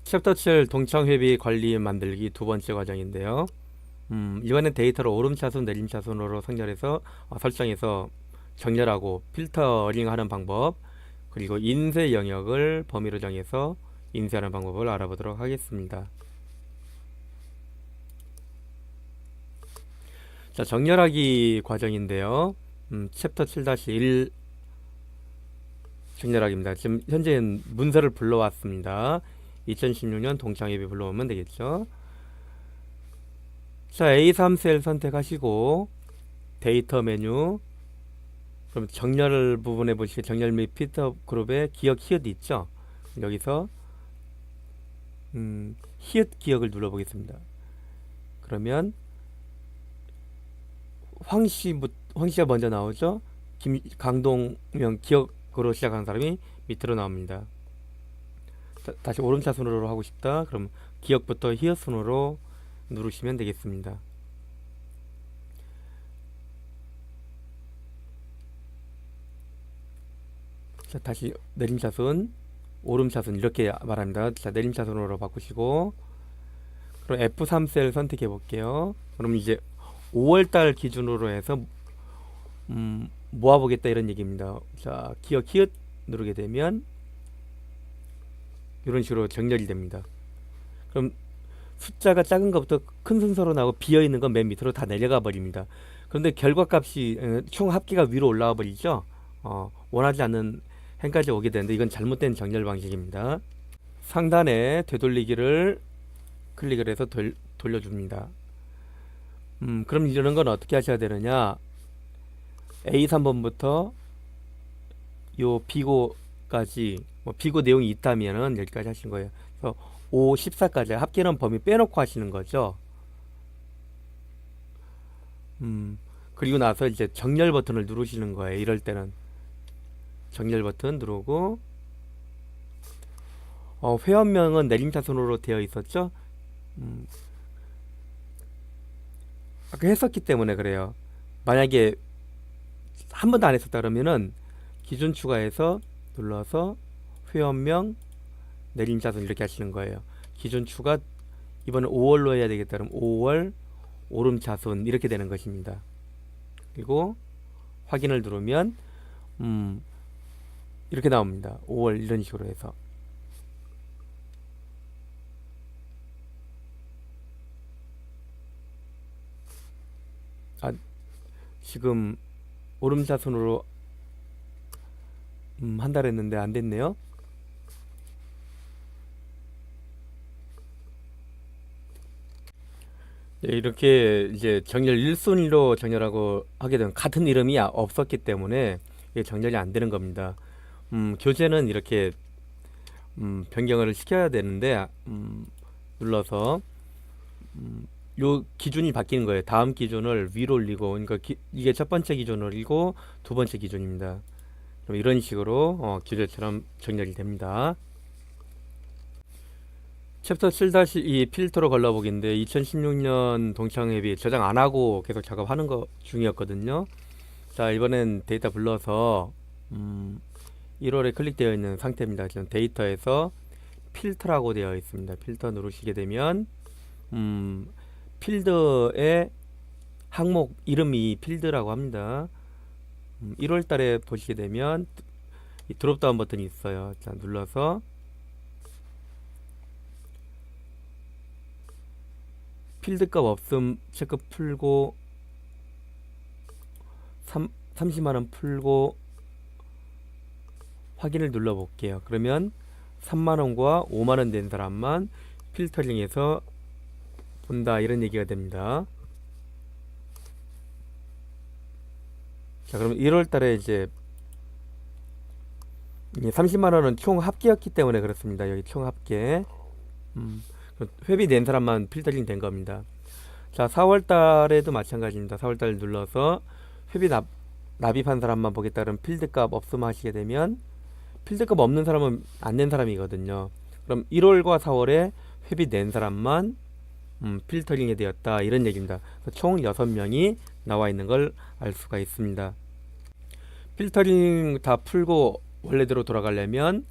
챕터 7 동청회비 관리 만들기 두 번째 과정인데요. 이번엔 데이터를 오름차순, 내림차순으로 선별해서 설정해서 정렬하고 필터링하는 방법, 그리고 인쇄 영역을 범위로 정해서 인쇄하는 방법을 알아보도록 하겠습니다. 자, 정렬하기 과정인데요. 챕터 7-1 정렬하기입니다. 지금 현재 문서를 불러왔습니다. 2016년 동창회비 불러오면 되겠죠. 자, A3 셀 선택하시고 데이터 메뉴, 그럼 정렬 부분에 보시면 정렬 및 필터 그룹에 기억 히읗 있죠. 여기서 히읗 기억을 눌러보겠습니다. 그러면 황씨가 먼저 나오죠. 강동명 기억으로 시작하는 사람이 밑으로 나옵니다. 다시 오름차순으로 하고 싶다. 그럼 기억부터 히읗 순으로 누르시면 되겠습니다. 자, 다시 내림차순, 오름차순 이렇게 말합니다. 자, 내림차순으로 바꾸시고, 그럼 F3 셀 선택해 볼게요. 그럼 이제 5월달 기준으로 해서 모아보겠다 이런 얘기입니다. 자, 기억 히읗 누르게 되면 이런 식으로 정렬이 됩니다. 그럼 숫자가 작은 것부터 큰 순서로 나오고 비어있는 건 맨 밑으로 다 내려가 버립니다. 그런데 결과값이 총 합계가 위로 올라와 버리죠. 원하지 않는 행까지 오게 되는데 이건 잘못된 정렬 방식입니다. 상단에 되돌리기를 클릭을 해서 돌려줍니다. 그럼 이런 건 어떻게 하셔야 되느냐, A3번부터 요 비고까지 비고 내용이 있다면은 여기까지 하시는 거예요. 그래서 5, 14까지 합계는 범위 빼놓고 하시는 거죠. 그리고 나서 이제 정렬 버튼을 누르시는 거예요. 이럴 때는 정렬 버튼 누르고, 회원명은 내림차순으로 되어 있었죠. 아까 했었기 때문에 그래요. 만약에 한 번도 안 했었다 그러면은 기준 추가해서 눌러서 회원명 내림차순 이렇게 하시는 거예요. 기준 추가 이번에 5월로 해야 되겠다 그럼 5월 오름차순 이렇게 되는 것입니다. 그리고 확인을 누르면 이렇게 나옵니다. 5월 이런 식으로 해서. 지금 오름차순으로 한 달 했는데 안 됐네요. 네, 이렇게 이제 정렬 1순위로 정렬하고 하게 되면 같은 이름이 없었기 때문에 이게 정렬이 안 되는 겁니다. 교재는 이렇게 변경을 시켜야 되는데 눌러서 요 기준이 바뀌는 거예요. 다음 기준을 위로 올리고, 그러니까 이게 첫 번째 기준을 올리고 두 번째 기준입니다. 그럼 이런 식으로 교재처럼 정렬이 됩니다. 챕터 7-2 필터로 걸러보기인데 2016년 동창회비 저장 안 하고 계속 작업하는 거 중이었거든요. 자, 이번엔 데이터 불러서 1월에 클릭되어 있는 상태입니다. 지금 데이터에서 필터라고 되어 있습니다. 필터 누르시게 되면 필드의 항목 이름이 필드라고 합니다. 1월 달에 보시게 되면 이 드롭다운 버튼이 있어요. 자, 눌러서 필드값 없음 체크 풀고 30만원 풀고 확인을 눌러 볼게요. 그러면 3만원과 5만원 된 사람만 필터링해서 본다 이런 얘기가 됩니다. 자, 그럼 1월 달에 이제 30만원은 총 합계였기 때문에 그렇습니다. 여기 총 합계. 회비 낸 사람만 필터링 된 겁니다. 자, 4월 달에도 마찬가지입니다. 4월 달 눌러서 회비 납입한 사람만 보겠다 그러면 필드값 없음 하시게 되면 필드값 없는 사람은 안 낸 사람이거든요. 그럼 1월과 4월에 회비 낸 사람만 필터링이 되었다 이런 얘기입니다. 총 6명이 나와 있는 걸 알 수가 있습니다. 필터링 다 풀고 원래대로 돌아가려면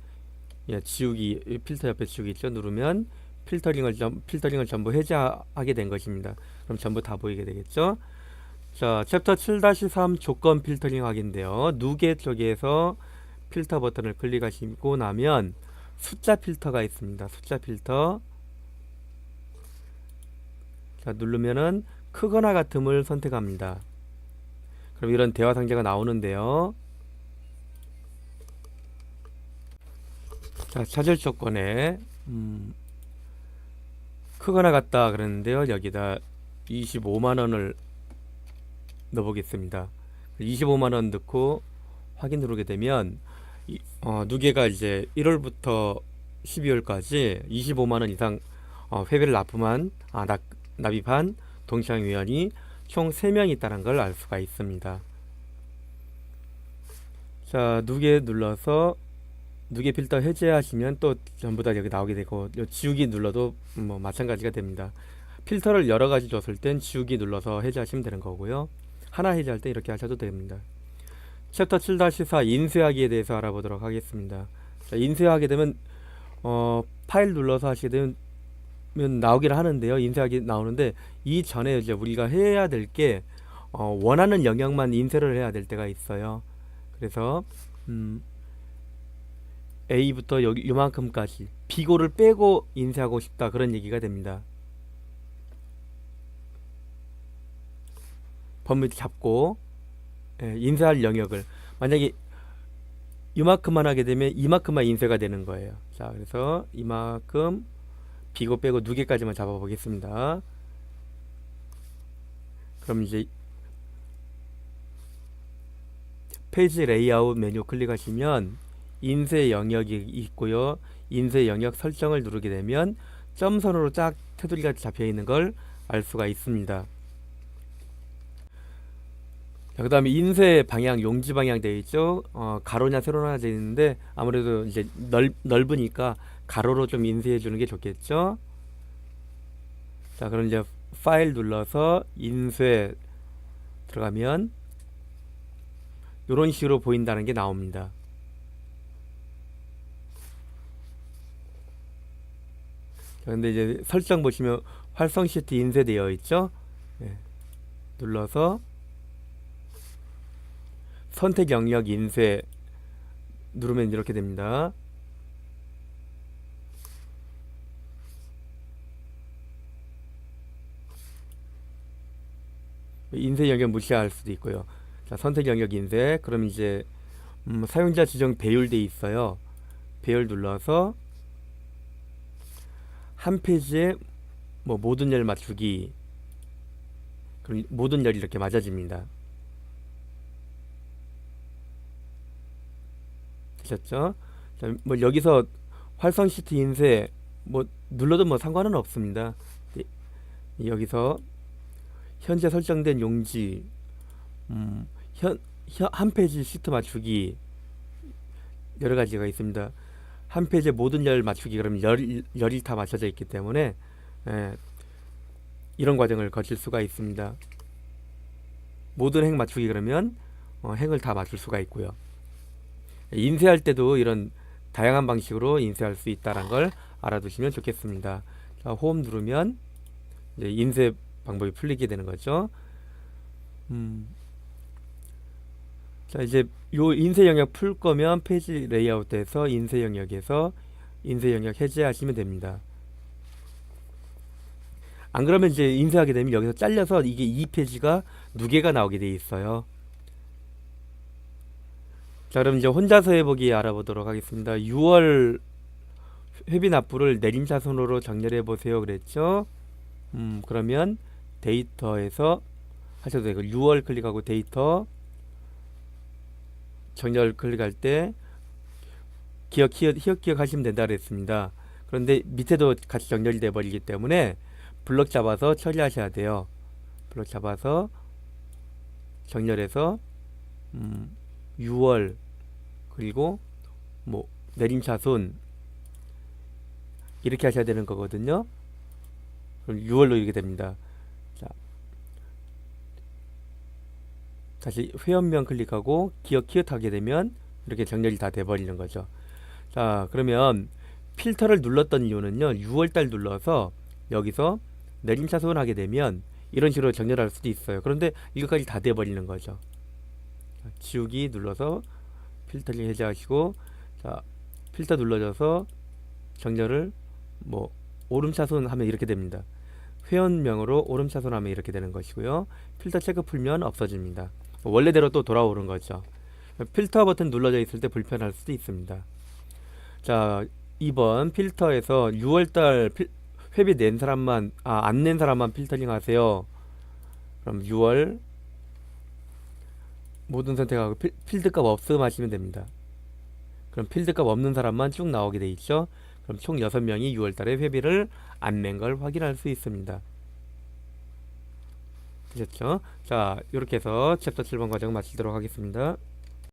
예, 지우기 이 필터 옆에 지우기 있죠? 누르면 필터링을 전부 해제하게 된 것입니다. 그럼 전부 다 보이게 되겠죠? 자, 챕터 7-3 조건 필터링 하기인데요. 누계 쪽에서 필터 버튼을 클릭하시고 나면 숫자 필터가 있습니다. 숫자 필터. 자, 누르면은 크거나 같음을 선택합니다. 그럼 이런 대화 상자가 나오는데요. 자, 찾을 조건에 크거나 같다 그러는데요. 여기다 25만 원을 넣어보겠습니다. 25만 원 넣고 확인 누르게 되면 누계가 이제 1월부터 12월까지 25만 원 이상 회비를 납입한 동창회원이 총 3명 있다는 걸 알 수가 있습니다. 자, 누계 눌러서 누계 필터 해제하시면 또 전부 다 여기 나오게 되고, 지우기 눌러도 뭐 마찬가지가 됩니다. 필터를 여러 가지 줬을 땐 지우기 눌러서 해제하시면 되는 거고요. 하나 해제할 때 이렇게 하셔도 됩니다. 챕터 7-4 인쇄하기에 대해서 알아보도록 하겠습니다. 자, 인쇄하게 되면 파일 눌러서 하시게 되면 나오긴 하는데요. 인쇄하기 나오는데 이 전에 이제 우리가 해야 될 게 원하는 영역만 인쇄를 해야 될 때가 있어요. 그래서 A부터 여기 요만큼까지 비고를 빼고 인쇄하고 싶다 그런 얘기가 됩니다. 범위 잡고 인쇄할 영역을 만약에 이만큼만 하게 되면 이만큼만 인쇄가 되는 거예요. 자, 그래서 이만큼 비고 빼고 누계까지만 잡아 보겠습니다. 그럼 이제 페이지 레이아웃 메뉴 클릭하시면 인쇄 영역이 있고요. 인쇄 영역 설정을 누르게 되면 점선으로 쫙 테두리가 잡혀 있는 걸 알 수가 있습니다. 그 다음에 인쇄 방향, 용지 방향 되어 있죠. 가로냐 세로냐 되어 있는데 아무래도 이제 넓으니까 가로로 좀 인쇄해 주는 게 좋겠죠. 자, 그럼 이제 파일 눌러서 인쇄 들어가면 이런 식으로 보인다는 게 나옵니다. 근데 이제 설정 보시면 활성 시트 인쇄되어 있죠. 눌러서 선택 영역 인쇄 누르면 이렇게 됩니다. 인쇄 영역 무시할 수도 있고요. 자, 선택 영역 인쇄. 그럼 이제 사용자 지정 배열돼 있어요. 배열 눌러서 한 페이지에 뭐 모든 열 맞추기. 그럼 모든 열이 이렇게 맞아집니다. 되셨죠? 자, 뭐 여기서 활성 시트 인쇄 뭐 눌러도 뭐 상관은 없습니다. 여기서 현재 설정된 용지, 한 페이지 시트 맞추기 여러 가지가 있습니다. 한 페이지에 모든 열 맞추기 그러면 열이 다 맞춰져 있기 때문에 이런 과정을 거칠 수가 있습니다. 모든 행 맞추기 그러면 행을 다 맞출 수가 있고요. 인쇄할 때도 이런 다양한 방식으로 인쇄할 수 있다는 걸 알아두시면 좋겠습니다. 자, 홈 누르면 이제 인쇄 방법이 풀리게 되는 거죠. 자, 이제 요 인쇄 영역 풀 거면 페이지 레이아웃에서 인쇄 영역에서 인쇄 영역 해제하시면 됩니다. 안 그러면 이제 인쇄하게 되면 여기서 잘려서 이게 2페이지가 누계가 나오게 돼 있어요. 자, 그럼 이제 혼자서 해보기 알아보도록 하겠습니다. 6월 회비 납부를 내림차순으로 정렬해 보세요 그랬죠. 그러면 데이터에서 하셔도 되고 6월 클릭하고 데이터 정렬 클릭할 때 기억 하시면 된다 그랬습니다. 그런데 밑에도 같이 정렬이 돼 버리기 때문에 블럭 잡아서 처리하셔야 돼요. 블럭 잡아서 정렬해서 6월 그리고 뭐 내림차순 이렇게 하셔야 되는 거거든요. 그럼 6월로 이렇게 됩니다. 자, 다시 회원명 클릭하고 기억 하게 되면 이렇게 정렬이 다 돼버리는 거죠. 자, 그러면 필터를 눌렀던 이유는요. 6월달 눌러서 여기서 내림차순 하게 되면 이런 식으로 정렬할 수도 있어요. 그런데 이것까지 다 돼버리는 거죠. 자, 지우기 눌러서 필터링 해제하시고, 자, 필터 눌러줘서 정렬을 뭐 오름차순 하면 이렇게 됩니다. 회원명으로 오름차순 하면 이렇게 되는 것이고요. 필터 체크 풀면 없어집니다. 원래대로 또 돌아오는 거죠. 필터 버튼 눌러져 있을 때 불편할 수도 있습니다. 자, 2번 필터에서 6월달 회비 낸 사람만, 안 낸 사람만 필터링 하세요. 그럼 6월 모든 선택하고 필드값 없음 하시면 됩니다. 그럼 필드값 없는 사람만 쭉 나오게 돼 있죠. 그럼 총 6명이 6월달에 회비를 안 낸 걸 확인할 수 있습니다. 되셨죠? 자, 이렇게 해서 챕터 7번 과정 마치도록 하겠습니다.